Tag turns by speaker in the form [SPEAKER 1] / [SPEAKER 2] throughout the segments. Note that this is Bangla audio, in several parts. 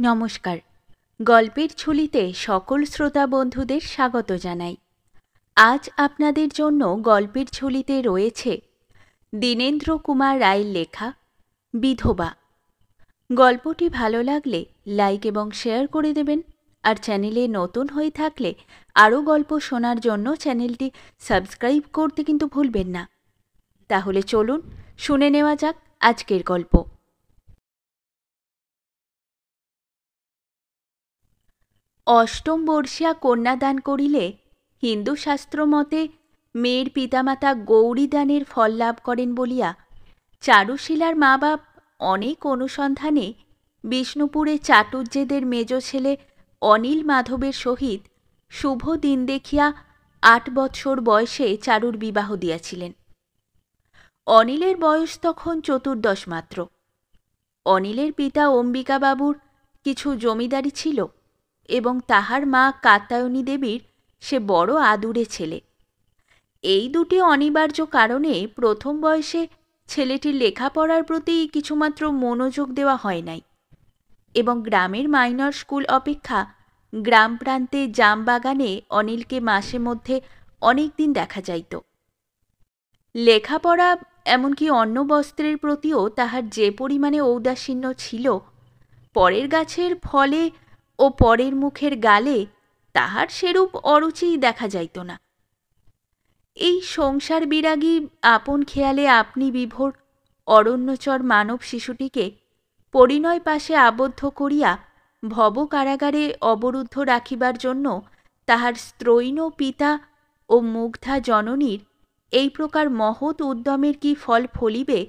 [SPEAKER 1] নমস্কার। গল্পের ঝুলিতে সকল শ্রোতা বন্ধুদের স্বাগত জানাই। আজ আপনাদের জন্য গল্পের ঝুলিতে রয়েছে দীনেন্দ্র কুমার রায়ের লেখা বিধবা। গল্পটি ভালো লাগলে লাইক এবং শেয়ার করে দেবেন, আর চ্যানেলে নতুন হয়ে থাকলে আরও গল্প শোনার জন্য চ্যানেলটি সাবস্ক্রাইব করতে কিন্তু ভুলবেন না। তাহলে চলুন শুনে নেওয়া যাক আজকের গল্প। অষ্টম বর্ষিয়া কন্যাদান করিলে হিন্দু শাস্ত্র মতে মেয়ের পিতামাতা গৌরীদানের ফল লাভ করেন বলিয়া চারুশীলার মা বাপ অনেক অনুসন্ধানে বিষ্ণুপুরে চাটুজ্যেদের মেজ ছেলে অনিল মাধবের সহিত শুভ দিন দেখিয়া ৮ বৎসর বয়সে চারুর বিবাহ দিয়াছিলেন। অনিলের বয়স তখন ১৪ মাত্র। অনিলের পিতা অম্বিকাবাবুর কিছু জমিদারি ছিল এবং তাহার মা কাত্যায়নী দেবীর সে বড় আদুরে ছেলে। এই দুটি অনিবার্য কারণে প্রথম বয়সে ছেলেটির লেখাপড়ার প্রতি কিছুমাত্র মনোযোগ দেওয়া হয় নাই এবং গ্রামের মাইনর স্কুল অপেক্ষা গ্রাম প্রান্তে জামবাগানে অনিলকে মাসে মধ্যে অনেক দিন দেখা যাইত। লেখাপড়া এমনকি অন্ন বস্ত্রের প্রতিও তাহার যে পরিমাণে ঔদাসীন্য ছিল, পরের গাছের ফলে ও পরের মুখের গালে তাহার সেরূপ অরুচি দেখা যাইত না। এই সংসার বিরাগী আপন খেয়ালে আপনি বিভোর অরণ্যচর মানব শিশুটিকে পরিণয় পাশে আবদ্ধ করিয়া ভব কারাগারে অবরুদ্ধ রাখিবার জন্য তাহার স্ত্রৈণ পিতা ও মুগ্ধা জননীর এই প্রকার মহৎ উদ্যমের কি ফল ফলিবে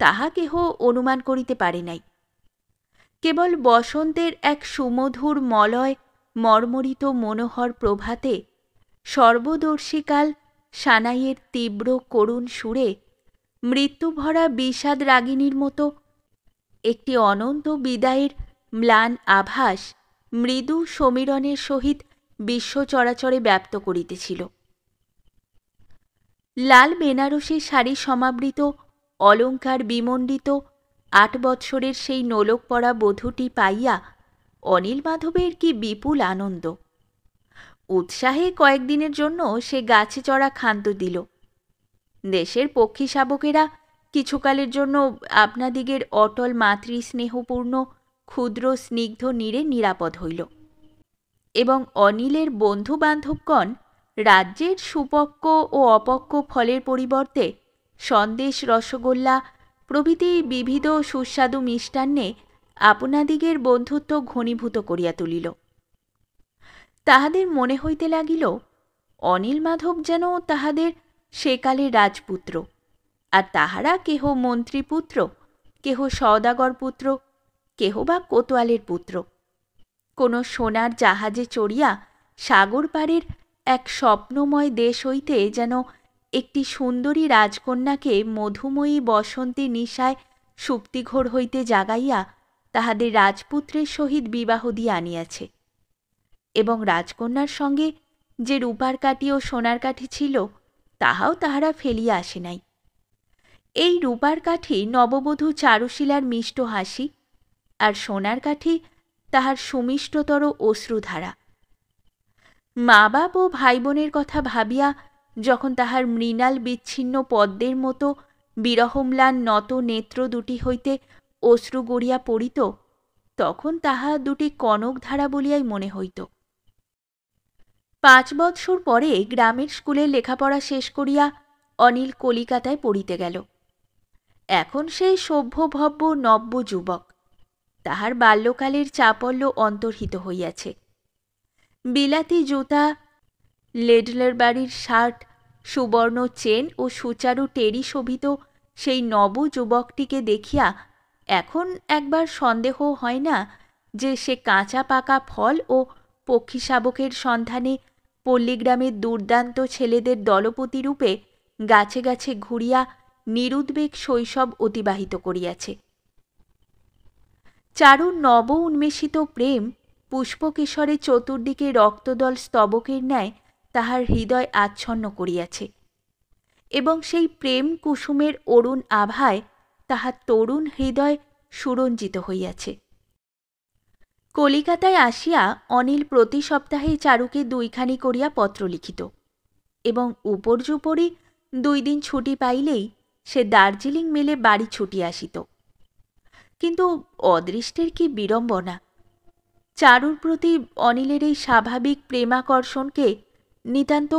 [SPEAKER 1] তাহা কেহ অনুমান করিতে পারে নাই। কেবল বসন্তের এক সুমধুর মলয় মর্মরিত মনোহর প্রভাতে সর্বদর্শীকাল সানাইয়ের তীব্র করুণ সুরে মৃত্যুভরা বিষাদ রাগিনীর মতো একটি অনন্ত বিদায়ের ম্লান আভাস মৃদু সমীরণের সহিত বিশ্ব চরাচরে ব্যাপ্ত করিতেছিল। লাল বেনারসি শাড়ি সমাবৃত অলঙ্কার বিমণ্ডিত ৮ বৎসরের সেই নোলক পরা বধূটি পাইয়া অনিল মাধবের কি বিপুল আনন্দ! উৎসাহে কয়েকদিনের জন্য সে গাছে চড়া ক্ষান্ত দিল। দেশের পক্ষী শাবকেরা কিছুকালের জন্য আপনাদিগের অটল মাতৃস্নেহপূর্ণ ক্ষুদ্র স্নিগ্ধ নীড়ে নিরাপদ হইল এবং অনিলের বন্ধু বান্ধবগণ রাজ্যের সুপক্ক ও অপক্ক ফলের পরিবর্তে সন্দেশ, রসগোল্লা প্রভৃতি বিবিধ সুস্বাদু মিষ্টান্নে আপনাদিগের বন্ধুত্ব ঘনীভূত করিয়া তুলিল। তাহাদের মনে হইতে লাগিল অনিল মাধব যেন তাহাদের সেকালের রাজপুত্র, আর তাহারা কেহ মন্ত্রীপুত্র, কেহ সওদাগর পুত্র, কেহ বা কোতোয়ালের পুত্র। কোনো সোনার জাহাজে চড়িয়া সাগর পাড়ের এক স্বপ্নময় দেশ হইতে যেন একটি সুন্দরী রাজকন্যাকে মধুময়ী বসন্তী নিশায় সুপ্তিঘোর হইতে জাগাইয়া তাহাদের রাজপুত্রের সহিত বিবাহ দিয়ে আনিয়াছে এবং রাজকন্যার সঙ্গে যে রূপার কাঠি ও সোনার কাঠি ছিল তাহাও তাহারা ফেলিয়া আসে নাই। এই রূপার কাঠি নববধূ চারুশীলার মিষ্ট হাসি, আর সোনার কাঠি তাহার সুমিষ্টতর অশ্রুধারা। মা বাপ ও ভাই বোনের কথা ভাবিয়া যখন তাহার মৃণাল বিচ্ছিন্ন পদ্মের মতো বিরহম্লান নত নেত্র দুটি হইতে অশ্রু গড়িয়া পড়িত, তখন তাহা দুটি কনকধারা বলিয়াই মনে হইত। ৫ বৎসর পরে গ্রামের স্কুলে লেখাপড়া শেষ করিয়া অনিল কলিকাতায় পড়িতে গেল। এখন সেই সভ্যভব্য নব্য যুবক। তাহার বাল্যকালের চাপল্য অন্তর্হিত হইয়াছে। বিলাতি জুতা, লেডলের বাড়ির শার্ট, সুবর্ণ চেন ও সুচারু টেরি শোভিত সেই নব যুবকটিকে দেখিয়া এখন একবার সন্দেহ হয় না যে সে কাঁচা পাকা ফল ও পক্ষী শাবকের সন্ধানে পল্লীগ্রামের দুর্দান্ত ছেলেদের দলপতি রূপে গাছে গাছে ঘুরিয়া নিরুদ্বেগ শৈশব অতিবাহিত করিয়াছে। চারুর নব উন্মেষিত প্রেম পুষ্পকেশরে চতুর্দিকে রক্তদল স্তবকের ন্যায় তাহার হৃদয় আচ্ছন্ন করিয়াছে এবং সেই প্রেম কুসুমের অরুণ আভায় তাহার তরুণ হৃদয় সুরঞ্জিত হইয়াছে। কলিকাতায় আসিয়া অনিল প্রতি সপ্তাহে চারুকে 2খানি করিয়া পত্র লিখিত এবং উপর্যুপরি 2 দিন ছুটি পাইলেই সে দার্জিলিং মেলে বাড়ি ছুটিয়া আসিত। কিন্তু অদৃষ্টের কি বিড়ম্বনা! চারুর প্রতি অনিলের এই স্বাভাবিক প্রেমাকর্ষণকে নিতান্ত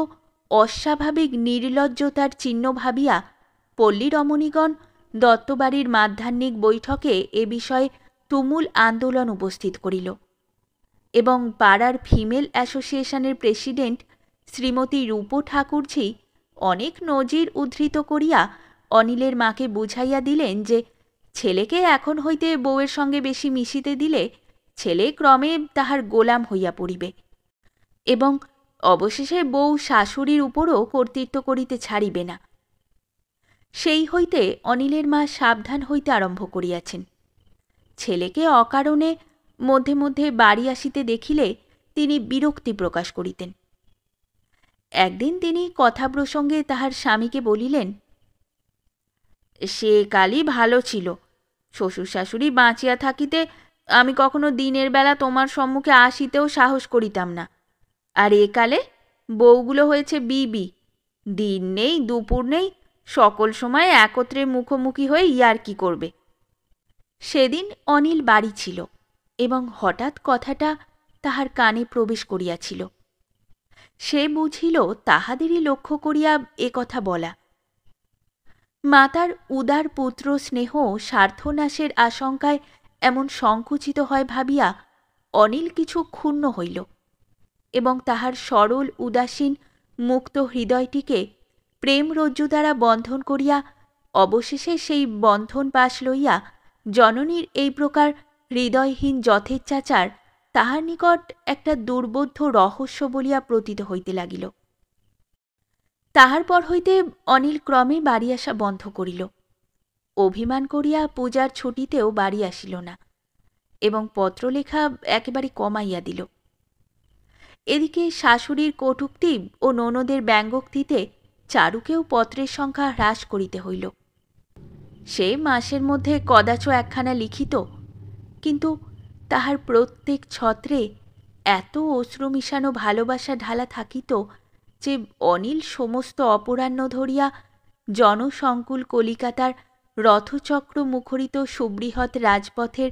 [SPEAKER 1] অস্বাভাবিক নির্লজ্জতার চিহ্ন ভাবিয়া পল্লী রমণীগণ দত্তবাড়ির মাধ্যাহ্নিক বৈঠকে এ বিষয়ে তুমুল আন্দোলন উপস্থিত করিল এবং পাড়ার ফিমেল অ্যাসোসিয়েশনের প্রেসিডেন্ট শ্রীমতী রূপ ঠাকুরঝি অনেক নজির উদ্ধৃত করিয়া অনিলের মাকে বুঝাইয়া দিলেন যে ছেলেকে এখন হইতে বউয়ের সঙ্গে বেশি মিশিতে দিলে ছেলে ক্রমে তাহার গোলাম হইয়া পড়িবে এবং অবশেষে বউ শাশুড়ির উপরও কর্তৃত্ব করিতে ছাড়িবে না। সেই হইতে অনিলের মা সাবধান হইতে আরম্ভ করিয়াছেন। ছেলেকে অকারণে মধ্যে মধ্যে বাড়ি আসিতে দেখিলে তিনি বিরক্তি প্রকাশ করিতেন। একদিন তিনি কথা প্রসঙ্গে তাহার স্বামীকে বলিলেন, সে কালই ভালো ছিল, শ্বশুর শাশুড়ি বাঁচিয়া থাকিতে আমি কখনো দিনের বেলা তোমার সম্মুখে আসিতেও সাহস করিতাম না, আর একালে বউগুলো হয়েছে বিবি, দিন নেই দুপুর নেই, সকল সময় একত্রে মুখোমুখি হয়ে ইয়ার্কি করবে। সেদিন অনিল বাড়ি ছিল এবং হঠাৎ কথাটা তাহার কানে প্রবেশ করিয়াছিল। সে বুঝিল তাহাদেরই লক্ষ্য করিয়া এ কথা বলা। মাতার উদার পুত্র স্নেহ স্বার্থনাশের আশঙ্কায় এমন সংকুচিত হয় ভাবিয়া অনিল কিছু ক্ষুণ্ণ হইল এবং তাহার সরল উদাসীন মুক্ত হৃদয়টিকে প্রেম রজ্জু দ্বারা বন্ধন করিয়া অবশেষে সেই বন্ধন পাশ লইয়া জননীর এই প্রকার হৃদয়হীন যথেচ্ছাচার তাহার নিকট একটা দুর্বোধ্য রহস্য বলিয়া প্রতীত হইতে লাগিল। তাহার পর হইতে অনিল ক্রমে বাড়ি আসা বন্ধ করিল, অভিমান করিয়া পূজার ছুটিতেও বাড়ি আসিল না এবং পত্রলেখা একেবারে কমাইয়া দিল। এদিকে শাশুড়ির কটূক্তি ও ননদের ব্যঙ্গোক্তিতে চারুকেও পত্রের সংখ্যা হ্রাস করিতে হইল। সে মাসের মধ্যে কদাচ একখানা লিখিত, কিন্তু তাহার প্রত্যেক ছত্রে এত অশ্রু মিশানো ভালোবাসা ঢালা থাকিত যে অনিল সমস্ত অপরাহ্ন ধরিয়া জনসংকুল কলিকাতার রথচক্র মুখরিত সুবৃহৎ রাজপথের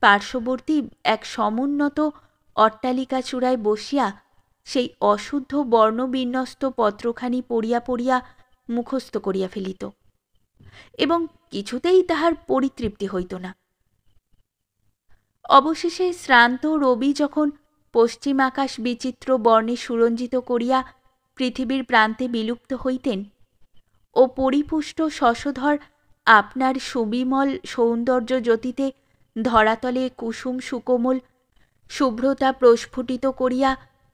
[SPEAKER 1] পার্শ্ববর্তী এক সমুন্নত অট্টালিকা চূড়ায় বসিয়া সেই অশুদ্ধ বর্ণবিন্যস্ত পত্রখানি পড়িয়া পড়িয়া মুখস্থ করিয়া ফেলিত এবং কিছুতেই তাহার পরিতৃপ্তি হইত না। অবশেষে শ্রান্ত রবি যখন পশ্চিম আকাশ বিচিত্র বর্ণে সুরঞ্জিত করিয়া পৃথিবীর প্রান্তে বিলুপ্ত হইতেন ও পরিপুষ্ট শশধর আপনার সুবিমল সৌন্দর্য জ্যোতিতে ধরাতলে কুসুম সুকোমল শুভ্রতা প্রস্ফুটিত করিয়া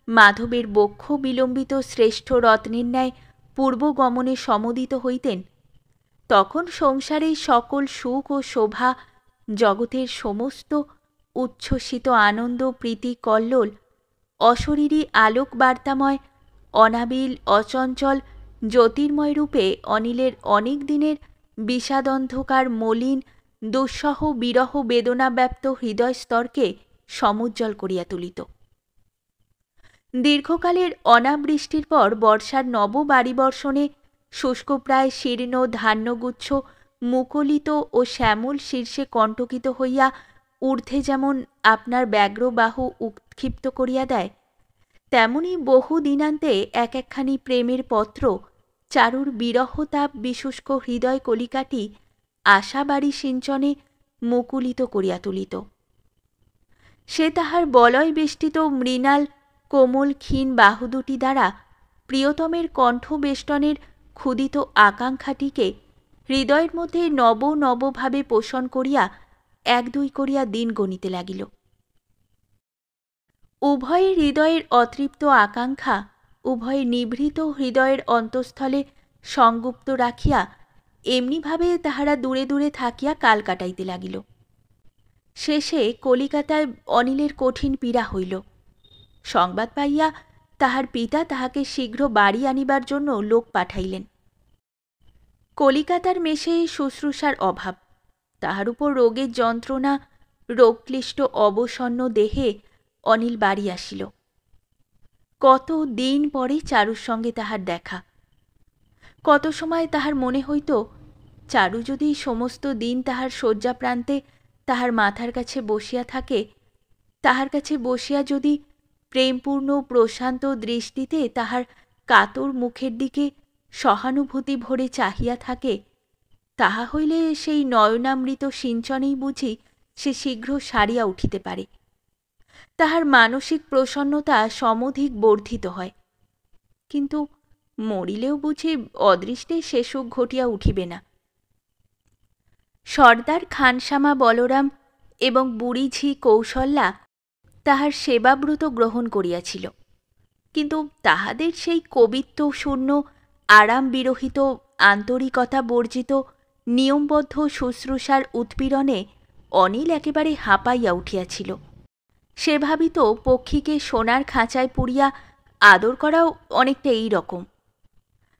[SPEAKER 1] মাধবের বক্ষ বিলম্বিত শ্রেষ্ঠ রত্নের ন্যায় পূর্বগমনে সমুদিত হইতেন, তখন সংসারের সকল সুখ ও শোভা, জগতের সমস্ত উচ্ছ্বসিত আনন্দ প্রীতি কল্লোল অশরীরী আলোক বার্তাময় অনাবিল অচঞ্চল জ্যোতির্ময় রূপে অনিলের অনেক দিনের বিষাদন্ধকার মলিন দুঃসহ বিরহ বেদনাব্যাপ্ত হৃদয়স্তরকে সমুজ্জ্বল করিয়া তুলিত। দীর্ঘকালের অনাবৃষ্টির পর বর্ষার নব বাড়িবর্ষণে শুষ্কপ্রায় শীর্ণ ধান্যগুচ্ছ মুকলিত ও শ্যামল শীর্ষে কণ্টকিত হইয়া ঊর্ধ্বে যেমন আপনার ব্যগ্রবাহু উৎক্ষিপ্ত করিয়া দেয়, তেমনি বহু দিনান্তে এক একখানি প্রেমের পত্র চারুর বিরহতাপ বিশুষ্ক হৃদয় কলিকাটি আশাবাড়ি সিঞ্চনে মুকুলিত করিয়া তুলিত। সে তাহার বলয় বেষ্টিত মৃণাল কোমল ক্ষীণ বাহু দুটি দ্বারা প্রিয়তমের কণ্ঠবেষ্টনের ক্ষুদিত আকাঙ্ক্ষাটিকে হৃদয়ের মধ্যে নব নবভাবে পোষণ করিয়া এক দুই করিয়া দিন গণিতে লাগিল। উভয়ের হৃদয়ের অতৃপ্ত আকাঙ্ক্ষা উভয়ে নিভৃত হৃদয়ের অন্তঃস্থলে সংগুপ্ত রাখিয়া এমনিভাবে তাহারা দূরে দূরে থাকিয়া কাল কাটাইতে লাগিল। শেষে কলিকাতায় অনিলের কঠিন পীড়া হইল। সংবাদ পাইয়া তাহার পিতা তাহাকে শীঘ্র বাড়ি আনিবার জন্য লোক পাঠাইলেন। কলিকাতার মেশে শুশ্রূষার অভাব, তাহার উপর রোগের যন্ত্রণা রোগক্লিষ্ট অবসন্ন দেহে অনিল বাড়ি আসিল। কত দিন পরে চারুর সঙ্গে তাহার দেখা। কত সময় তাহার মনে হইত, চারু যদি সমস্ত দিন তাহার শয্যা প্রান্তে তাহার মাথার কাছে বসিয়া থাকে, তাহার কাছে বসিয়া যদি প্রেমপূর্ণ প্রশান্ত দৃষ্টিতে তাহার কাতর মুখের দিকে সহানুভূতি ভরে চাহিয়া থাকে, তাহা হইলে সেই নয়নামৃত সিঞ্চনেই বুঝি সে শীঘ্র সারিয়া উঠিতে পারে। তাহার মানসিক প্রসন্নতা সমধিক বর্ধিত হয়। কিন্তু মরিলেও বুঝি অদৃষ্টে সে সুখ ঘটিয়া উঠিবে না। সর্দার খানসামা বলরাম এবং বুড়ি ঝি কৌশল্যা তাহার সেবাব্রত গ্রহণ করিয়াছিল, কিন্তু তাহাদের সেই কবিত্ব শূন্য, আরাম বিরহিত, আন্তরিকতা বর্জিত, নিয়মবদ্ধ শুশ্রূষার উৎপীড়নে অনিল একেবারে হাঁপাইয়া উঠিয়াছিল। সে ভাবিত পক্ষীকে সোনার খাঁচায় পুরিয়া আদর করাও অনেকটা এই রকম।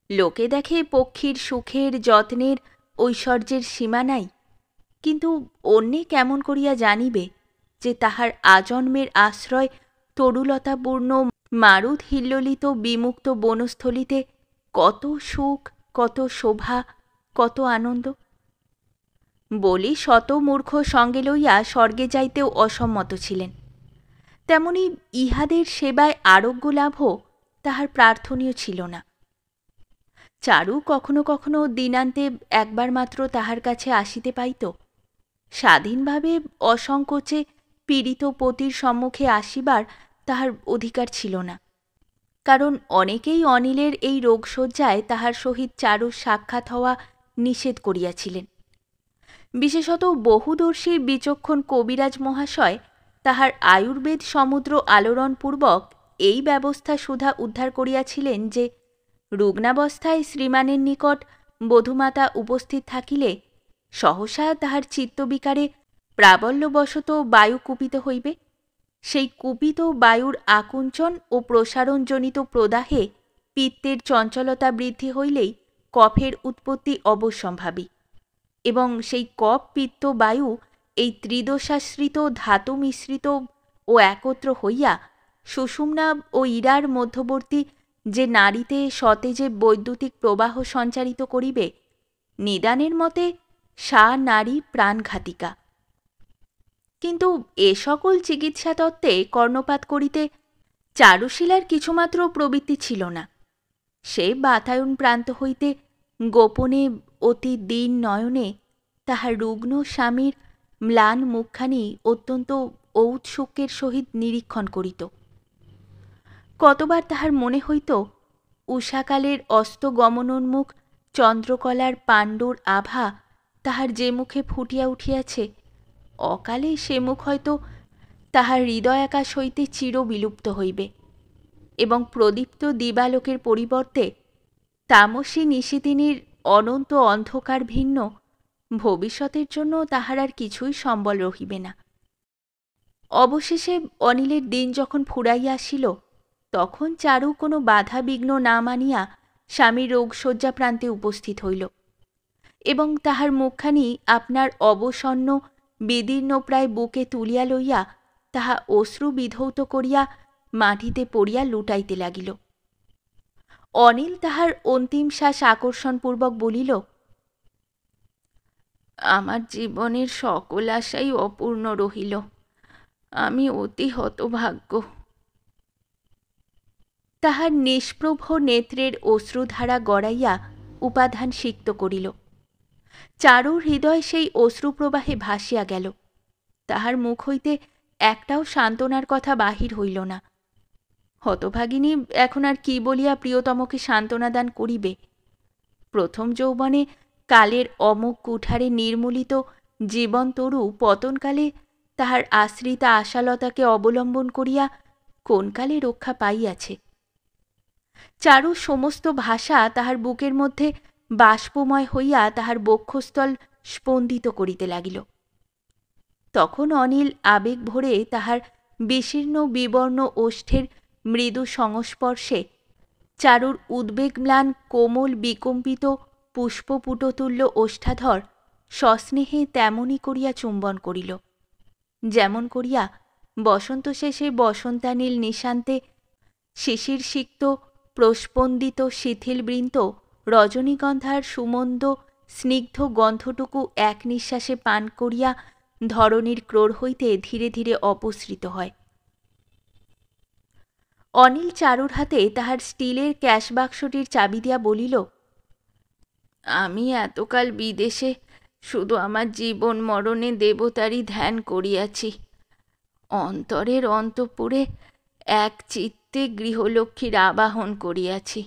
[SPEAKER 1] লোকে দেখে পক্ষীর সুখের, যত্নের, ঐশ্বর্যের সীমা নাই, কিন্তু অন্যে কেমন করিয়া জানিবে যে তাহার আজন্মের আশ্রয় তরুলতাপূর্ণ মারুদ হিল্লোলিত বিমুক্ত বনস্থলিতে কত সুখ, কত শোভা, কত আনন্দ। বলি শত মূর্খ সঙ্গে লইয়া স্বর্গে যাইতেও অসম্মত ছিলেন, তেমনি ইহাদের সেবায় আরোগ্য লাভও তাহার প্রার্থনীয় ছিল না। চারু কখনো কখনো দিনান্তে একবার মাত্র তাহার কাছে আসিতে পাইত। স্বাধীনভাবে অসংকোচে পীড়িত পতির সম্মুখে আসিবার তাহার অধিকার ছিল না, কারণ অনেকেই অনিলের এই রোগশয্যায় তাহার সহিত চারুর সাক্ষাৎ হওয়া নিষেধ করিয়াছিলেন। বিশেষত বহুদর্শী বিচক্ষণ কবিরাজ মহাশয় তাহার আয়ুর্বেদ সমুদ্র আলোড়নপূর্বক এই ব্যবস্থা সুধা উদ্ধার করিয়াছিলেন যে, রুগ্নাবস্থায় শ্রীমানের নিকট বধূমাতা উপস্থিত থাকিলে সহসা তাহার চিত্তবিকারে প্রাবল্যবশত বায়ু কুপিত হইবে। সেই কুপিত বায়ুর আকুঞ্চন ও প্রসারণজনিত প্রদাহে পিত্তের চঞ্চলতা বৃদ্ধি হইলেই কফের উৎপত্তি অবশ্যম্ভাবী, এবং সেই কফ পিত্ত বায়ু এই ত্রিদোষাশ্রিত ধাতু মিশ্রিত ও একত্র হইয়া সুষুম্না ও ইরার মধ্যবর্তী যে নাড়ীতে সতেজে বৈদ্যুতিক প্রবাহ সঞ্চারিত করিবে, নিদানের মতে সা নারী প্রাণঘাতিকা। কিন্তু এ সকল চিকিৎসা তত্ত্বে কর্ণপাত করিতে চারুশীলার কিছুমাত্র প্রবৃত্তি ছিল না। সে বাতায়ন প্রান্ত হইতে গোপনে অতি দীন নয়নে তাহার রুগ্ন স্বামীর ম্লান মুখখানি অত্যন্ত ঔৎসুক্যের সহিত নিরীক্ষণ করিত। কতবার তাহার মনে হইত, উষাকালের অস্তগমনোন্মুখ চন্দ্রকলার পাণ্ডুর আভা তাহার যে মুখে ফুটিয়া উঠিয়াছে, অকালে সে মুখ হয়তো তাহার হৃদয়াকাশ হইতে চির বিলুপ্ত হইবে, এবং প্রদীপ্ত দিবালোকের পরিবর্তে তামসী নিশিদিনীর অনন্ত অন্ধকার ভিন্ন ভবিষ্যতের জন্য তাহার আর কিছুই সম্বল রহিবে না। অবশেষে অনিলের দিন যখন ফুরাইয়া আসিল, তখন চারু কোনো বাধা বিঘ্ন না মানিয়া স্বামীর রোগশয্যা প্রান্তে উপস্থিত হইল, এবং তাহার মুখখানি আপনার অবসন্ন বিদীর্ণ প্রায় বুকে তুলিয়া লইয়া তাহা অশ্রু বিধৌত করিয়া মাটিতে পড়িয়া লুটাইতে লাগিল। অনিল তাহার অন্তিম শ্বাস আকর্ষণপূর্বক বলিল, আমার জীবনের সকল আশাই অপূর্ণ রহিল, আমি অতি হতভাগ্য। তাহার নিষ্প্রভ নেত্রের অশ্রুধারা গড়াইয়া উপাধান সিক্ত করিল। চারুর হৃদয় সেই অশ্রুপ্রবাহে ভাসিয়া গেল। তাহার মুখ হইতে একটাও সান্ত্বনার কথা বাহির হইল না। হতভাগিনী এখন আর কি বলিয়া প্রিয়তমকে সান্ত্বনাদান করিবে? প্রথম যৌবনে কালের অমোঘ কুঠারে নির্মূলিত জীবনতরু পতনকালে তাহার আশ্রিতা আশালতাকে অবলম্বন করিয়া কোনকালে রক্ষা পাইয়াছে। চারু সমস্ত ভাষা তাহার বুকের মধ্যে বাষ্পময় হইয়া তাহার বক্ষস্থল স্পন্দিত করিতে লাগিল। তখন অনিল আবেগ ভরে তাহার বিশীর্ণ বিবর্ণ ওষ্ঠের মৃদু সংস্পর্শে চারুর উদ্বেগম্লান কোমল বিকম্পিত পুষ্পপুটতুল্য ওষ্ঠাধর সস্নেহে তেমনি করিয়া চুম্বন করিল, যেমন করিয়া বসন্ত শেষে বসন্তানীল নিশান্তে শিশির সিক্ত প্রস্পন্দিত শিথিলবৃন্ত রজনীগন্ধার সুমন্দ স্নিগ্ধ গন্ধটুকু এক নিঃশ্বাসে পান করিয়া ধরণীর ক্রোড় হইতে ধীরে ধীরে অপসৃত হয়। অনিল চারুর হাতে তাহার স্টিলের ক্যাশবাক্সটির চাবি দিয়া বলিল, আমি এতকাল বিদেশে শুধু আমার জীবন মরণে দেবতারই ধ্যান করিয়াছি। অন্তরের অন্তঃপুরে এক চিত্তে গৃহলক্ষ্মীর আবাহন করিয়াছি।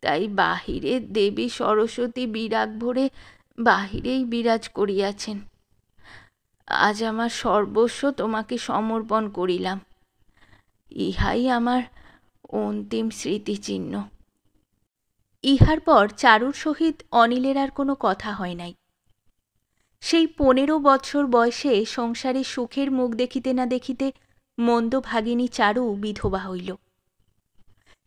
[SPEAKER 1] তাই বাহিরের দেবী সরস্বতী বিরাগ ভরে বাহিরেই বিরাজ করিয়াছেন। আজ আমার সর্বস্ব তোমাকে সমর্পণ করিলাম। ইহাই আমার অন্তিম স্মৃতিচিহ্ন। ইহার পর চারুর সহিত অনিলের আর কোনো কথা হয় নাই। সেই 15 বৎসর বয়সে সংসারে সুখের মুখ দেখিতে না দেখিতে মন্দভাগিনী চারু বিধবা হইল।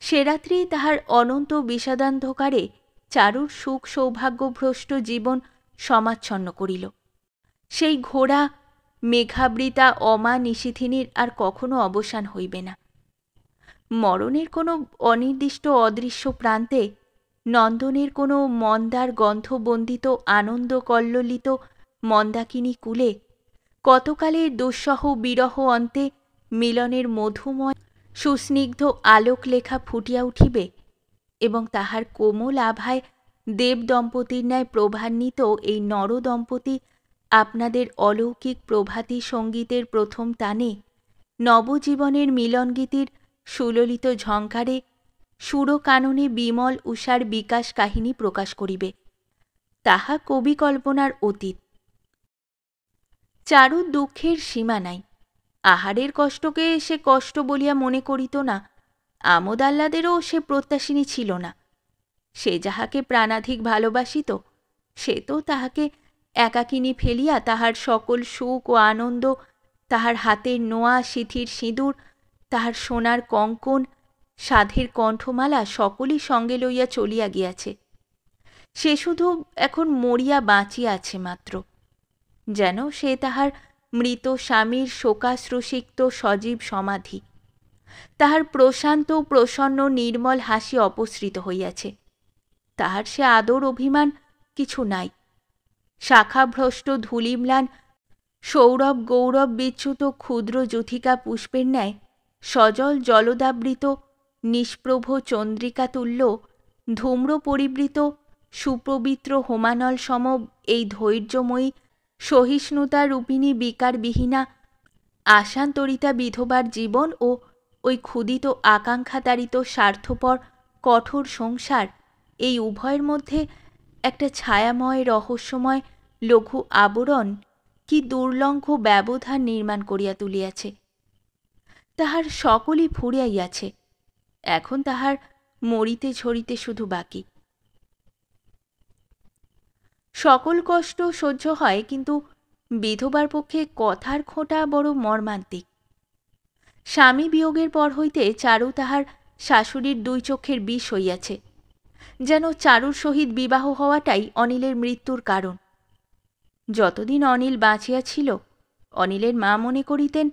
[SPEAKER 1] সে রাত্রি তাহার অনন্ত বিষাদান্ধকারে চারুর সুখ সৌভাগ্যভ্রষ্ট জীবন সমাচ্ছন্ন করিল। সেই ঘোড়া মেঘাবৃতা অমা নিশিথিনীর আর কখনো অবসান হইবে না। মরণের কোনো অনির্দিষ্ট অদৃশ্য প্রান্তে নন্দনের কোনো মন্দার গন্ধবন্দিত আনন্দ কল্লোলিত মন্দাকিনী কূলে কতকালের দুঃসহ বিরহ অন্তে মিলনের মধুময় সুস্নিগ্ধ আলোকলেখা ফুটিয়া উঠিবে এবং তাহার কোমল আভায় দেবদম্পতির ন্যায় প্রভান্বিত এই নরদম্পতি আপনাদের অলৌকিক প্রভাতী সঙ্গীতের প্রথম তানে নবজীবনের মিলনগীতির সুললিত ঝঙ্কারে সুরকাননে বিমল উষার বিকাশ কাহিনী প্রকাশ করিবে। তাহা কবি কল্পনার অতীত। চারুর দুঃখের সীমা নাই। আহারের কষ্টকে সে কষ্ট বলিয়া মনে করিত না, আমোদ আহ্লাদেরও সে প্রত্যাশিনী ছিল না। সে যাহাকে প্রাণাধিক ভালোবাসিত সে তো তাহাকে একাকিনী ফেলিয়া তাহার সকল সুখ ও আনন্দ, তাহার হাতের নোয়া সিথির সিঁদুর, তাহার সোনার কঙ্কণ, সাধের কণ্ঠমালা সকলই সঙ্গে লইয়া চলিয়া গিয়াছে। সে শুধু এখন মরিয়া বাঁচিয়া আছে মাত্র, যেন সে তাহার মৃত স্বামীর শোকাশ্রুসিক্ত সজীব সমাধি। তাহার প্রশান্ত প্রসন্ন নির্মল হাসি অপসৃত হইয়াছে। তাহার সে আদর অভিমান কিছু নাই। শাখাভ্রষ্ট ধূলিম্লান সৌরভ গৌরব বিচ্যুত ক্ষুদ্র যূথিকা পুষ্পের ন্যায় সজল জলদাবৃত নিষ্প্রভ চন্দ্রিকাতুল্য ধূম্র পরিবৃত সুপবিত্র হোমানল সম এই ধৈর্যময়ী সহিষ্ণুতা রূপিণী বিকারবিহীনা আশান্তরিতা বিধবার জীবন ও ওই ক্ষুদিত আকাঙ্ক্ষাতাড়িত স্বার্থপর কঠোর সংসার, এই উভয়ের মধ্যে একটা ছায়াময় রহস্যময় লঘু আবরণ কি দুর্লঙ্ঘ ব্যবধান নির্মাণ করিয়া তুলিয়াছে। তাহার সকলই ফুরিয়াইয়াছে, এখন তাহার মরিতে ঝরিতে শুধু বাকি। সকল কষ্ট সহ্য হয়, কিন্তু বিধবার পক্ষে কথার খোঁটা বড় মর্মান্তিক। স্বামী বিয়োগের পর হইতে চারু তাহার শাশুড়ির 2 চক্ষের বিষ হইয়াছে। যেন চারুর সহিত বিবাহ হওয়াটাই অনিলের মৃত্যুর কারণ। যতদিন অনিল বাঁচিয়া ছিল অনিলের মা মনে করিতেন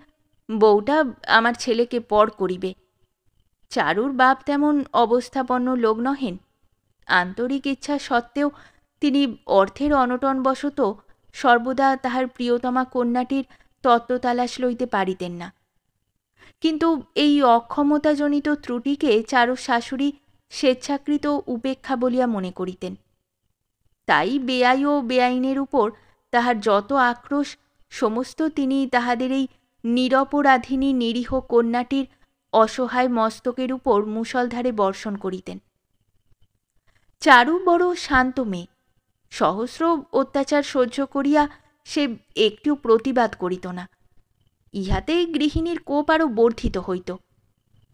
[SPEAKER 1] বউটা আমার ছেলেকে পর করিবে। চারুর বাপ তেমন অবস্থাপন্ন লোক নহেন। আন্তরিক ইচ্ছা সত্ত্বেও তিনি অর্থের অনটনবশত সর্বদা তাহার প্রিয়তমা কন্যাটির তত্ত্বতালাশ লইতে পারিতেন না। কিন্তু এই অক্ষমতাজনিত ত্রুটিকে চারুর শাশুড়ি স্বেচ্ছাকৃত উপেক্ষা বলিয়া মনে করিতেন। তাই বেআই ও বেআইনের উপর তাহার যত আক্রোশ সমস্ত তিনি তাহাদের এই নিরপরাধিনী নিরীহ কন্যাটির অসহায় মস্তকের উপর মুষলধারে বর্ষণ করিতেন। চারু বড় শান্ত মেয়ে। সহস্র অত্যাচার সহ্য করিয়া সে একটিও প্রতিবাদ করিত না। ইহাতে গৃহিণীর কোপ আরও বর্ধিত হইত,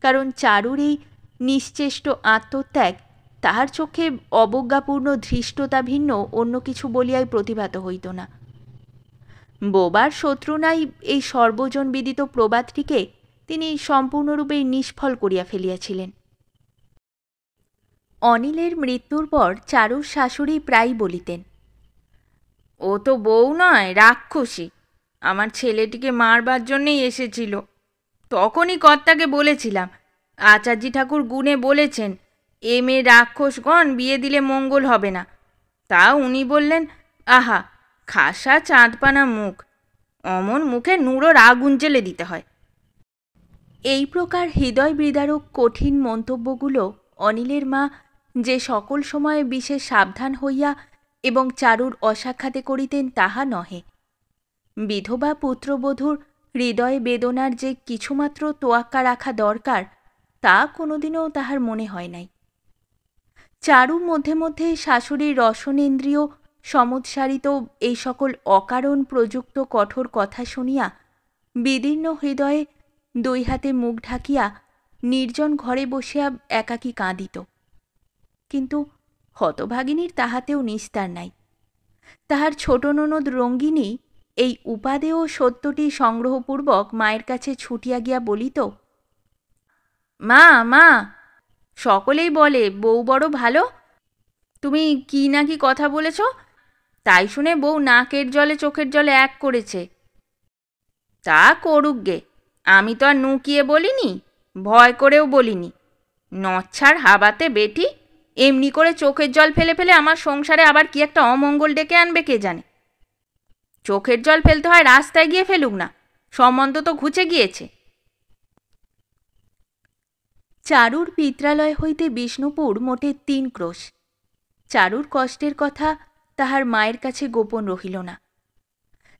[SPEAKER 1] কারণ চারুর এই নিশ্চেষ্ট আত্মত্যাগ তাহার চোখে অবজ্ঞাপূর্ণ ধৃষ্টতা ভিন্ন অন্য কিছু বলিয়াই প্রতিভাত হইত না। বোবার শত্রু নাই এই সর্বজন বিদিত প্রবাদটিকে তিনি সম্পূর্ণরূপে নিষ্ফল করিয়া ফেলিয়াছিলেন। অনিলের মৃত্যুর পর চারুর শাশুড়ি প্রায় বলিতেন, ও তো বউ নয়, রাক্ষসী।
[SPEAKER 2] আমার ছেলেটিকে মারবার জন্যেই এসেছিল। তখনই কর্তাকে বলেছিলাম, আচার্যি ঠাকুর গুণে বলেছেন এ মেয়ে রাক্ষসগণ বিয়ে দিলে মঙ্গল হবে না। তা উনি বললেন, আহা খাসা চাঁদপানা মুখ, অমন মুখে নুড়োর আগুন জ্বেলে দিতে হয়।
[SPEAKER 1] এই প্রকার হৃদয় বিদারক কঠিন মন্তব্যগুলো অনিলের মা যে সকল সময়ে বিশেষ সাবধান হইয়া এবং চারুর অসাক্ষাতে করিতেন তাহা নহে। বিধবা পুত্রবধূর হৃদয়ে বেদনার যে কিছুমাত্র তোয়াক্কা রাখা দরকার তা কোনোদিনও তাহার মনে হয় নাই। চারু মধ্যে মধ্যে শাশুড়ির রসনেন্দ্রিয় সমুৎসারিত এই সকল অকারণ প্রযুক্ত কঠোর কথা শুনিয়া বিদীর্ণ হৃদয়ে দুই হাতে মুখ ঢাকিয়া নির্জন ঘরে বসিয়া একাকী কাঁদিত। কিন্তু হতভাগিনীর তাহাতেও নিস্তার নাই। তাহার ছোট ননদ রঙ্গিনী এই উপাদেয় সত্যটি সংগ্রহপূর্বক মায়ের কাছে ছুটিয়া গিয়া বলিত,
[SPEAKER 2] মা মা, সকলেই বলে বউ বড় ভালো, তুমি কি না কি কথা বলেছ, তাই শুনে বউ নাকের জলে চোখের জলে এক করেছে। তা করুক গে, আমি তো আর নুকিয়ে বলিনি, ভয় করেও বলিনি। নচ্ছার হাবাতে বেটি এমনি করে চোখের জল ফেলে ফেলে আমার সংসারে আবার কি একটা অমঙ্গল ডেকে আনবে কে জানে। চোখের জল ফেলতে হয় রাস্তায় গিয়ে ফেলুক না, সম্বন্ধ তো ঘুচে গিয়েছে।
[SPEAKER 1] চারুর পিত্রালয় হইতে বিষ্ণুপুর মোটে 3 ক্রোশ। চারুর কষ্টের কথা তাহার মায়ের কাছে গোপন রহিল না।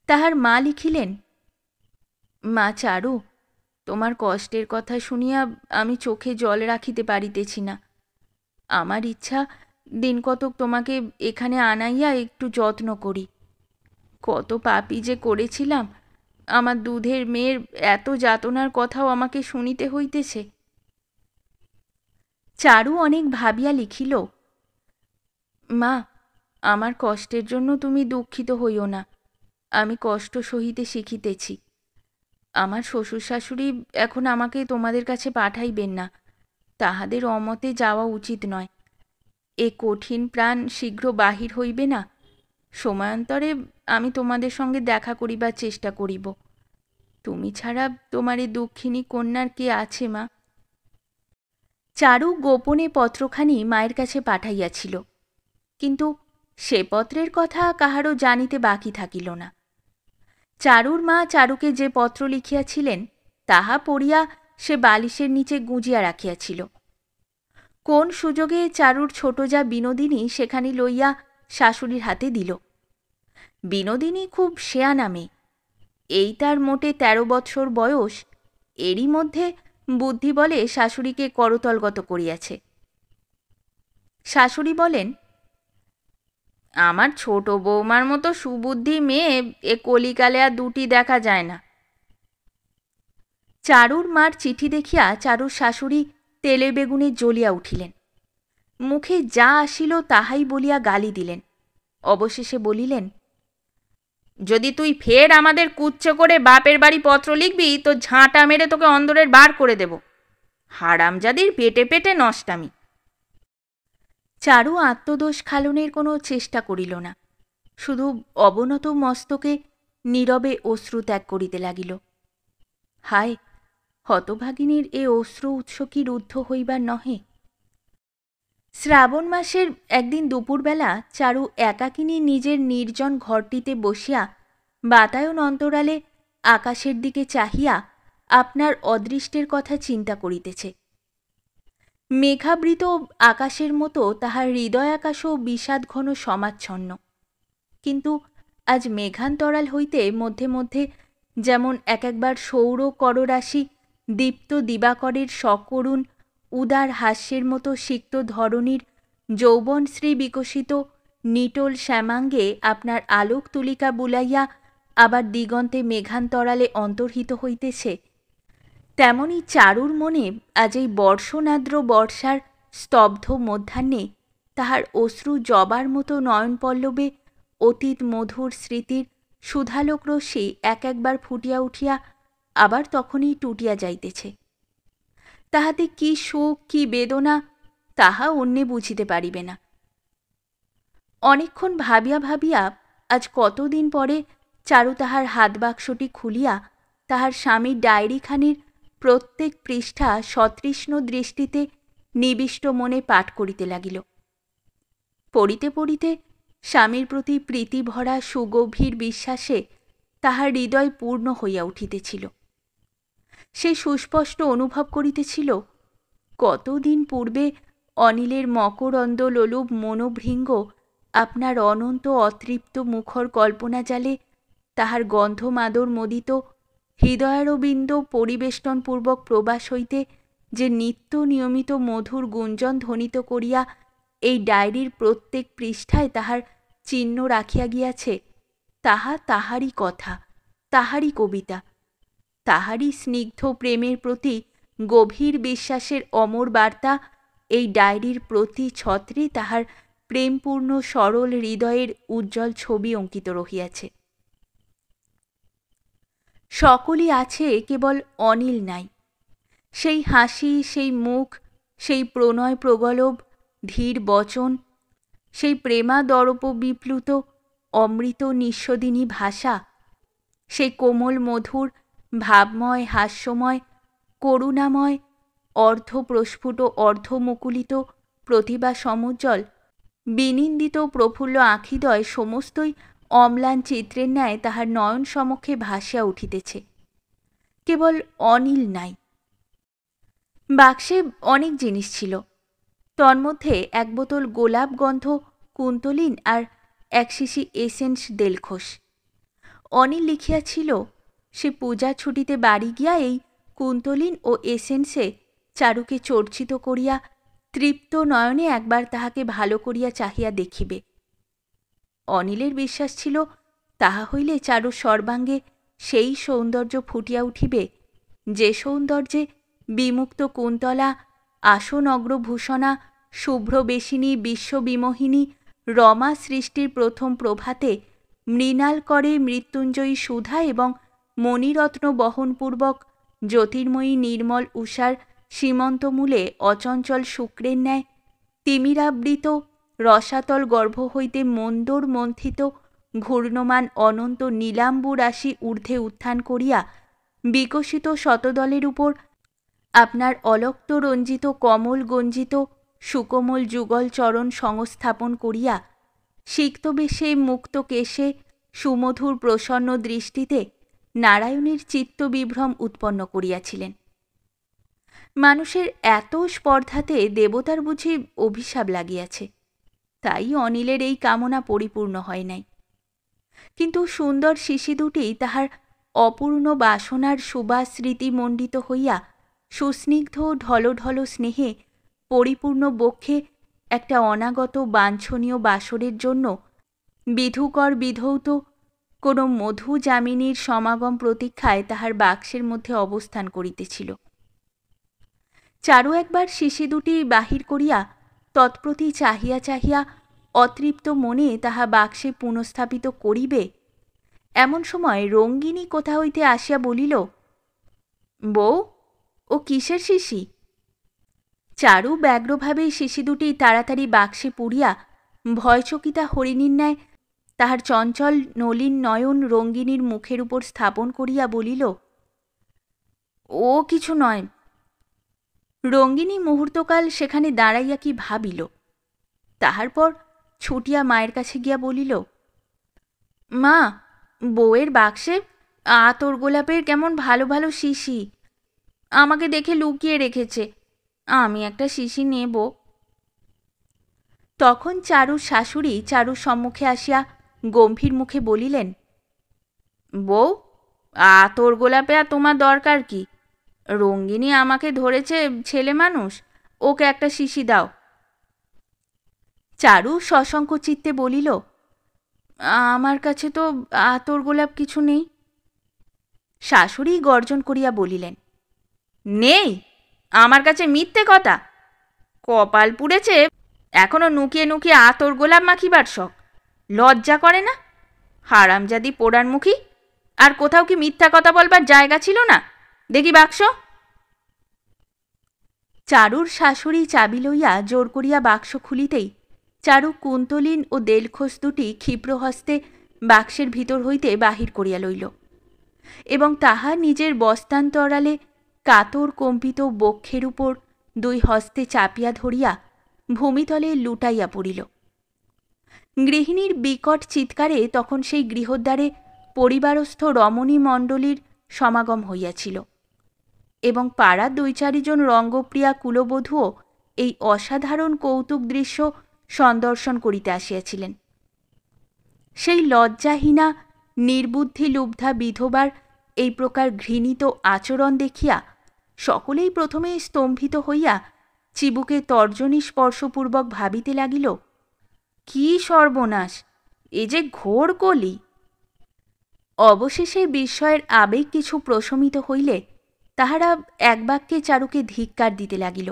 [SPEAKER 1] তাহার মা লিখিলেন, মা চারু, তোমার কষ্টের কথা শুনিয়া আমি চোখে জল রাখিতে পারিতেছি না। আমার ইচ্ছা দিন কতক তোমাকে এখানে আনাইয়া একটু যত্ন করি। কত পাপই যে করেছিলাম, আমার দুধের মেয়ের এত যাতনার কথাও আমাকে শুনিতে হইতেছে। চারু অনেক ভাবিয়া লিখিল, মা, আমার কষ্টের জন্য তুমি দুঃখিত হইও না। আমি কষ্ট সহিতে শিখিতেছি। আমার শ্বশুর শাশুড়ি এখন আমাকে তোমাদের কাছে পাঠাইবেন না, তাহাদের অমতে যাওয়া উচিত নয়। এ কঠিন প্রাণ শীঘ্র বাহির হইবে না। সময়ান্তরে আমি তোমাদের সঙ্গে দেখা করিবার চেষ্টা করিব। তুমি ছাড়া তোমার এ দুঃখিনী কন্যার কে আছে মা? চারু গোপনে পত্রখানি মায়ের কাছে পাঠাইয়াছিল, কিন্তু সে পত্রের কথা কাহারও জানিতে বাকি থাকিল না। চারুর মা চারুকে যে পত্র লিখিয়াছিলেন তাহা পড়িয়া সে বালিশের নিচে গুঁজিয়া রাখিয়াছিল। কোন সুযোগে চারুর ছোট যা বিনোদিনী সেখানি লইয়া শাশুড়ির হাতে দিল। বিনোদিনী খুব শেয়ানা মেয়ে, এই তার মোটে 13 বৎসর বয়স। এরই মধ্যে বুদ্ধি বলে শাশুড়িকে করতলগত করিয়াছে। শাশুড়ি বলেন,
[SPEAKER 2] আমার ছোট বৌমার মতো সুবুদ্ধি মেয়ে এ কলিকালে আর দুটি দেখা যায় না।
[SPEAKER 1] চারুর মার চিঠি দেখিয়া চারুর শাশুড়ি তেলে বেগুনে জ্বলিয়া উঠিলেন। মুখে যা আসিল তাহাই বলিয়া গালি দিলেন। অবশেষে বলিলেন,
[SPEAKER 2] যদি তুই ফের আমাদের কুচ্ছ করে বাপের বাড়ি পত্র লিখবি তো ঝাঁটা মেরে তোকে অন্দরের বার করে দেব। হারামজাদির পেটে পেটে নষ্টামি।
[SPEAKER 1] চারু আত্মদোষ খালনের কোনো চেষ্টা করিল না, শুধু অবনত মস্তকে নীরবে অশ্রু ত্যাগ করিতে লাগিল। হায়, হতভাগিনীর এ অশ্রু উৎস কি রুদ্ধ হইবার নহে? শ্রাবণ মাসের একদিন দুপুরবেলা চারু একাকিনী নিজের নির্জন ঘরটিতে বসিয়া বাতায়ন অন্তরালে আকাশের দিকে চাহিয়া আপনার অদৃষ্টের কথা চিন্তা করিতেছে। মেঘাবৃত আকাশের মতো তাহার হৃদয় আকাশও বিষাদঘন সমাচ্ছন্ন। কিন্তু আজ মেঘান্তরাল হইতে মধ্যে মধ্যে যেমন এক একবার সৌর কররাশি দীপ্ত দিবাকরের সকরুণ উদার হাস্যের মতো সিক্ত ধরণীর যৌবনশ্রী বিকশিত নিটোল শ্যামাঙ্গে আপনার আলোক তুলিকা বুলাইয়া আবার দিগন্তে মেঘান্তরালে অন্তর্হিত হইতেছে, তেমনি চারুর মনে আজ এই বর্ষনাদ্র বর্ষার স্তব্ধ মধ্যাহ্নে তাহার অশ্রু জবার মতো নয়নপল্লবে অতীত মধুর স্মৃতির সুধালোক রশ্মি এক একবার ফুটিয়া উঠিয়া আবার তখনই টুটিয়া যাইতেছে। তাহাতে কি সুখ কি বেদনা তাহা অন্যে বুঝিতে পারিবে না। অনেকক্ষণ ভাবিয়া ভাবিয়া আজ কতদিন পরে চারু তাহার হাত বাক্সটি খুলিয়া তাহার স্বামীর ডায়েরিখানির প্রত্যেক পৃষ্ঠা সতৃষ্ণ দৃষ্টিতে নিবিষ্ট মনে পাঠ করিতে লাগিল। পড়িতে পড়িতে স্বামীর প্রতি প্রীতিভরা সুগভীর বিশ্বাসে তাহার হৃদয় পূর্ণ হইয়া উঠিতেছিল। সে সুস্পষ্ট অনুভব করিতেছিল, কতদিন পূর্বে অনিলের মকরন্দ লোলুপ মনোভৃঙ্গ আপনার অনন্ত অতৃপ্ত মুখর কল্পনাজালে তাহার গন্ধমাদর মদিত হৃদয়ারবিন্দ পরিবেষ্টনপূর্বক প্রবাস হইতে যে নিত্য নিয়মিত মধুর গুঞ্জন ধ্বনিত করিয়া এই ডায়েরির প্রত্যেক পৃষ্ঠায় তাহার চিহ্ন রাখিয়া গিয়াছে, তাহা তাহারই কথা, তাহারই কবিতা, তাহারই স্নিগ্ধ প্রেমের প্রতি গভীর বিশ্বাসের অমর বার্তা এই ডায়েরির প্রতি ছত্রে তাহার প্রেমপূর্ণ সরল হৃদয়ের উজ্জ্বল ছবি অঙ্কিত রহিয়াছে। সকলই আছে, কেবল অনিল নাই। সেই হাসি, সেই মুখ, সেই প্রণয় প্রগলভ ধীর বচন, সেই প্রেমাদরপ বিপ্লুত অমৃত নিঃস্বদিনী ভাষা, সেই কোমল মধুর ভাবময় হাস্যময় করুণাময় অর্ধপ্রস্ফুট অর্ধমুকুলিত প্রতিভা সমুজ্জ্বল বিনিন্দিত প্রফুল্ল আখিদ্বয় সমস্তই অম্লান চিত্রের ন্যায় তাহার নয়ন সমক্ষে ভাসিয়া উঠিতেছে। কেবল অনিল নাই। বাক্সে অনেক জিনিস ছিল। তন্মধ্যে এক বোতল গোলাপ গন্ধ কুন্তলিন আর এক শিশি এসেন্স দেলখোস। অনিল লিখিয়াছিল, সে পূজার ছুটিতে বাড়ি গিয়া এই কুন্তলিন ও এসেন্সে চারুকে চর্চিত করিয়া তৃপ্ত নয়নে একবার তাহাকে ভালো করিয়া চাহিয়া দেখিবে। অনিলের বিশ্বাস ছিল, তাহা হইলে চারুর সর্বাঙ্গে সেই সৌন্দর্য ফুটিয়া উঠিবে, যে সৌন্দর্যে বিমুক্ত কুন্তলা, আসন অগ্রভূষণা, শুভ্রবেশিনী, বিশ্ববিমোহিনী রমা সৃষ্টির প্রথম প্রভাতে মৃণাল করে মৃত্যুঞ্জয়ী সুধা এবং মণিরত্ন বহনপূর্বক জ্যোতির্ময়ী নির্মল উষার সীমন্তমূলে অচঞ্চল শুক্রের ন্যায় তিমিরাবৃত রসাতল গর্ভ হইতে মন্দর মন্থিত ঘূর্ণমান অনন্ত নীলাম্বু রাশি ঊর্ধ্বে উত্থান করিয়া বিকশিত শতদলের উপর আপনার অলক্ত রঞ্জিত কমল গঞ্জিত সুকোমল যুগল চরণ সংস্থাপন করিয়া সিক্তবেশে মুক্ত কেশে সুমধুর প্রসন্ন দৃষ্টিতে নারায়ণীর চিত্তবিভ্রম উৎপন্ন করিয়াছিলেন। মানুষের এত স্পর্ধাতে দেবতার বুঝি অভিশাপ লাগিয়াছে, তাই অনিলের এই কামনা পরিপূর্ণ হয় নাই। কিন্তু সুন্দর শিশি দুটি তাহার অপূর্ণ বাসনার সুবাস স্মৃতিমণ্ডিত হইয়া সুস্নিগ্ধ ঢলঢল স্নেহে পরিপূর্ণ বক্ষে একটা অনাগত বাঞ্ছনীয় বাসরের জন্য বিধুকর বিধৌত কোনো মধু যামিনীর সমাগম প্রতীক্ষায় তাহার বাক্সের মধ্যে অবস্থান করিতেছিল। চারু একবার শিশি দুটি বাহির করিয়া তৎপ্রতি চাহিয়া চাহিয়া অতৃপ্ত মনে তাহা বাক্সে পুনঃস্থাপিত করিবে, এমন সময় রঙ্গিনী কোথা হইতে আসিয়া বলিল, বউ, ও কিসের শিশি? চারু ব্যগ্রভাবে শিশি দুটি তাড়াতাড়ি বাক্সে পুরিয়া ভয়চকিতা হরিণীর ন্যায় তাহার চঞ্চল নলিন নয়ন রঙ্গিনীর মুখের উপর স্থাপন করিয়া বলিল, ও কিছু নয়। রঙ্গিনী মুহূর্তকাল সেখানে দাঁড়াইয়া কি ভাবিল, তাহার পর ছুটিয়া মায়ের কাছে গিয়া বলিল, মা, বউয়ের বাক্সে আতর গোলাপের কেমন ভালো ভালো শিশি, আমাকে দেখে লুকিয়ে রেখেছে, আমি একটা শিশি নেব। তখন চারুর শাশুড়ি চারুর সম্মুখে আসিয়া গম্ভীর মুখে বলিলেন, বউ, আতর গোলাপে আর তোমার দরকার কি? রঙ্গিনী আমাকে ধরেছে ছেলে মানুষ, ওকে একটা শিশি দাও। চারু সশঙ্ক চিত্তে বলিল, আমার কাছে তো আতর গোলাপ কিছু নেই। শাশুড়ি গর্জন করিয়া বলিলেন, নেই? আমার কাছে মিথ্যে কথা! কপাল পুড়েছে এখনো নুকিয়ে নুকিয়ে আতর গোলাপ মাখিবার শখ, লজ্জা করে না? হারামজাদি পোড়ার মুখী, আর কোথাও কি মিথ্যা কথা বলবার জায়গা ছিল না? দেখি বাক্স। চারুর শাশুড়ি চাবি লইয়া জোর করিয়া বাক্স খুলিতেই চারু কুন্তলিন ও দেলখোস দুটি ক্ষিপ্রহস্তে বাক্সের ভিতর হইতে বাহির করিয়া লইল এবং তাহা নিজের বস্তান্তরালে কাতর কম্পিত বক্ষের উপর 2 হস্তে চাপিয়া ধরিয়া ভূমিতলে লুটাইয়া পড়িল। গৃহিণীর বিকট চিৎকারে তখন সেই গৃহদ্বারে পরিবারস্থ রমণী মণ্ডলীর সমাগম হইয়াছিল এবং পাড়ার 2-4 জন রঙ্গপ্রিয়া কুলবধূও এই অসাধারণ কৌতুক দৃশ্য সন্দর্শন করিতে আসিয়াছিলেন। সেই লজ্জাহীনা নির্বুদ্ধি লুব্ধা বিধবার এই প্রকার ঘৃণিত আচরণ দেখিয়া সকলেই প্রথমে স্তম্ভিত হইয়া চিবুকে তর্জনী স্পর্শপূর্বক ভাবিতে লাগিল, কি সর্বনাশ, এ যে ঘোর কলি। অবশেষে বিস্ময়ের আবেগ কিছু প্রশমিত হইলে তাহারা এক বাক্যে চারুকে ধিক্কার দিতে লাগিল।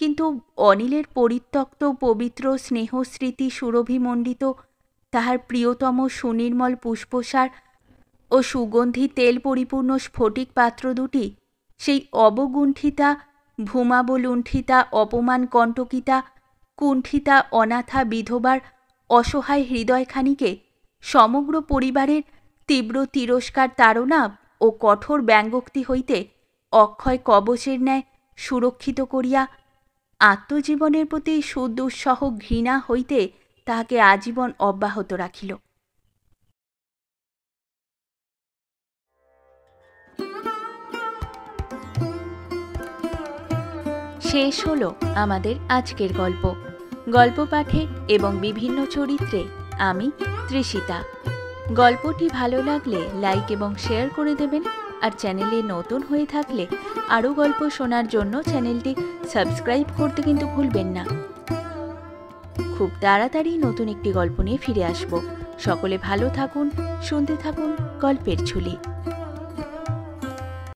[SPEAKER 1] কিন্তু অনিলের পরিত্যক্ত পবিত্র স্নেহস্মৃতি সুরভিমণ্ডিত তাহার প্রিয়তম সুনির্মল পুষ্পসার ও সুগন্ধি তেল পরিপূর্ণ স্ফটিক পাত্র দুটি সেই অবগুণ্ঠিতা ভূমাবলুণ্ঠিতা অপমান কণ্টকিতা কুণ্ঠিতা অনাথা বিধবার অসহায় হৃদয়খানিকে সমগ্র পরিবারের তীব্র তিরস্কার তাড়না ও কঠোর ব্যঙ্গোক্তি হইতে অক্ষয় কবচের ন্যায় সুরক্ষিত করিয়া আত্মজীবনের প্রতি সুদুঃসহ ঘৃণা হইতে তাহাকে আজীবন অব্যাহত রাখিল। শেষ হলো আমাদের আজকের গল্প। গল্প পাঠে এবং বিভিন্ন চরিত্রে আমি তৃষিতা। গল্পটি ভালো লাগলে লাইক এবং শেয়ার করে দেবেন, আর চ্যানেলে নতুন হয়ে থাকলে আরও গল্প শোনার জন্য চ্যানেলটি সাবস্ক্রাইব করতে কিন্তু ভুলবেন না। খুব তাড়াতাড়ি নতুন একটি গল্প নিয়ে ফিরে আসব। সকলে ভালো থাকুন, শুনতে থাকুন গল্পের ঝুলি।